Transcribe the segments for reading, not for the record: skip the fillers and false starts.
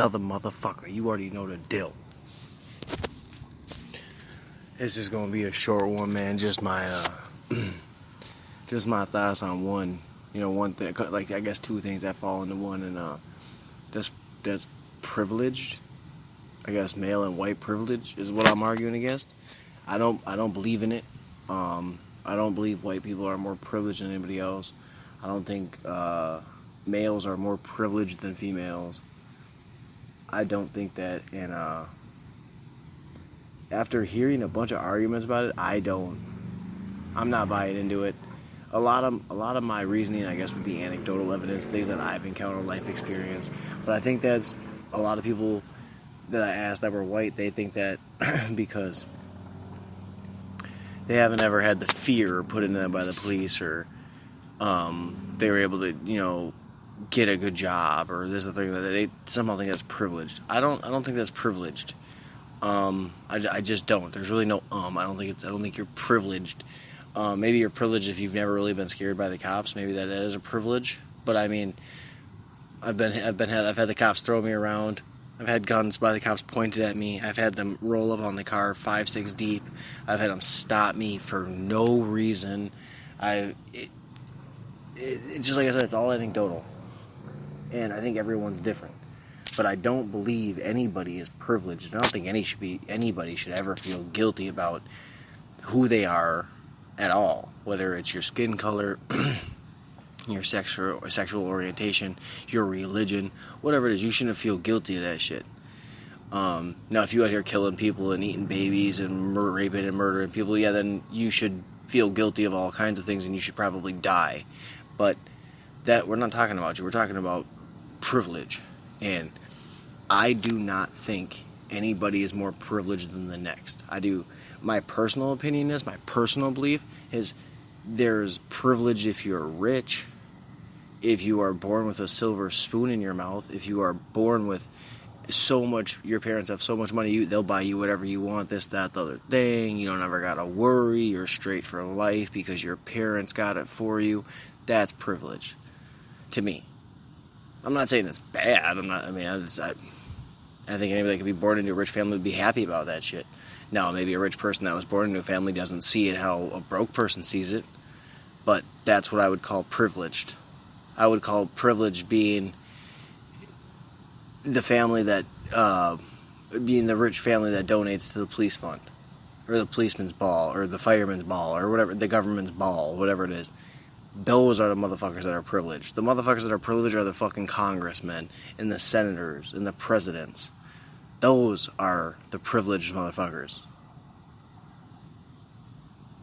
another motherfucker. You already know the deal. This is gonna be a short one, man. Just my thoughts on one thing. Like, I guess two things that fall into one, and that's privileged. I guess male and white privilege is what I'm arguing against. I don't believe in it. I don't believe white people are more privileged than anybody else. I don't think males are more privileged than females. I don't think that, and after hearing a bunch of arguments about it, I'm not buying into it. A lot of my reasoning, I guess, would be anecdotal evidence, things that I've encountered, life experience. But I think that's a lot of people that I asked that were white, they think that because they haven't ever had the fear put into them by the police, or they were able to, get a good job, or there's a thing that they somehow think that's privileged. I don't think that's privileged. I just don't. There's really no I don't think you're privileged. Maybe you're privileged if you've never really been scared by the cops. Maybe that is a privilege. But I mean, I've had the cops throw me around. I've had guns by the cops pointed at me. I've had them roll up on the car 5-6 deep. I've had them stop me for no reason. It's just like I said, it's all anecdotal, and I think everyone's different. But I don't believe anybody is privileged. I don't think anybody should ever feel guilty about who they are at all. Whether it's your skin color, your sexual orientation, your religion, whatever it is, you shouldn't feel guilty of that shit. Now, if you out here killing people and eating babies and raping and murdering people, yeah, then you should feel guilty of all kinds of things, and you should probably die. But that, we're not talking about you. We're talking about privilege. And I do not think anybody is more privileged than the next. I do. My personal opinion is, my personal belief is, there's privilege if you're rich, if you are born with a silver spoon in your mouth, if you are born with so much, your parents have so much money, they'll buy you whatever you want, this, that, the other thing, you don't ever gotta worry, you're straight for life because your parents got it for you. That's privilege to me. I'm not saying it's bad. I think anybody that could be born into a rich family would be happy about that shit. Now, maybe a rich person that was born into a family doesn't see it how a broke person sees it, but that's what I would call privileged. I would call privileged being the family that, being the rich family that donates to the police fund, or the policeman's ball, or the fireman's ball, or whatever, the government's ball, whatever it is. Those are the motherfuckers that are privileged. The motherfuckers that are privileged are the fucking congressmen, and the senators, and the presidents. Those are the privileged motherfuckers.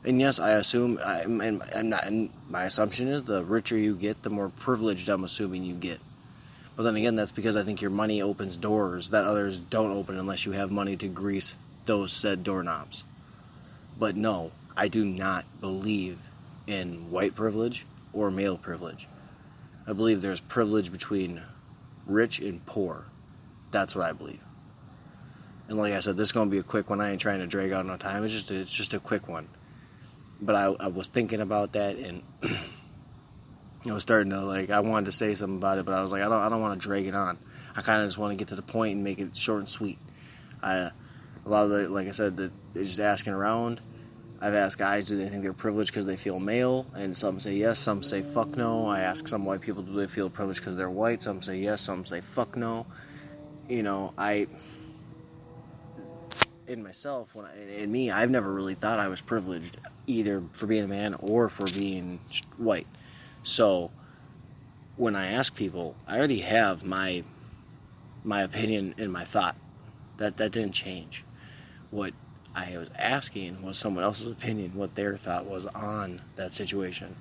And yes, I assume, and my assumption is, the richer you get, the more privileged I'm assuming you get. But then again, that's because I think your money opens doors that others don't open unless you have money to grease those said doorknobs. But no, I do not believe in white privilege or male privilege. I believe there's privilege between rich and poor. That's what I believe. And like I said, this is going to be a quick one. I ain't trying to drag out no time. It's just a quick one. But I was thinking about that, and I was starting to, I wanted to say something about it, but I was like, I don't want to drag it on. I kind of just want to get to the point and make it short and sweet. A lot of like I said, just asking around. I've asked guys, do they think they're privileged because they feel male? And some say yes, some say fuck no. I ask some white people, do they feel privileged because they're white? Some say yes, some say fuck no. In myself, in me, I've never really thought I was privileged, either for being a man or for being white. So, when I ask people, I already have my opinion and my thought. That didn't change. What I was asking was someone else's opinion, what their thought was on that situation.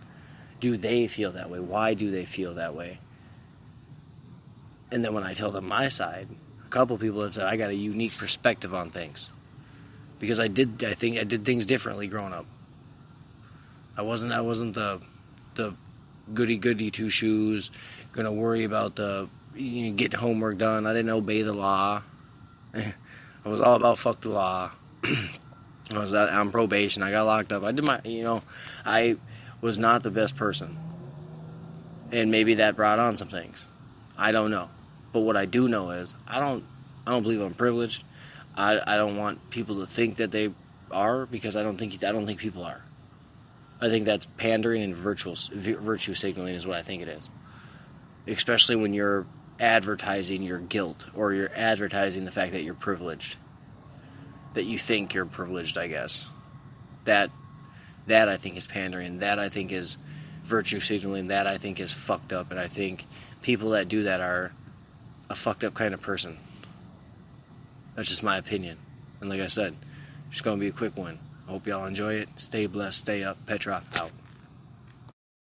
Do they feel that way? Why do they feel that way? And then when I tell them my side, a couple people have said I got a unique perspective on things. Because I think I did things differently growing up. I wasn't the goody two shoes, gonna worry about getting homework done. I didn't obey the law. I was all about fuck the law. I was on probation. I got locked up. I did I was not the best person. And maybe that brought on some things. I don't know. But what I do know is I don't believe I'm privileged. I don't want people to think that they are, because I don't think people are. I think that's pandering and virtue signaling is what I think it is. Especially when you're advertising your guilt, or you're advertising the fact that you're privileged. That you think you're privileged, I guess. That I think is pandering. That I think is virtue signaling. That I think is fucked up. And I think people that do that are a fucked up kind of person. That's just my opinion. And like I said, it's going to be a quick one. I hope y'all enjoy it. Stay blessed, stay up. Petrov out.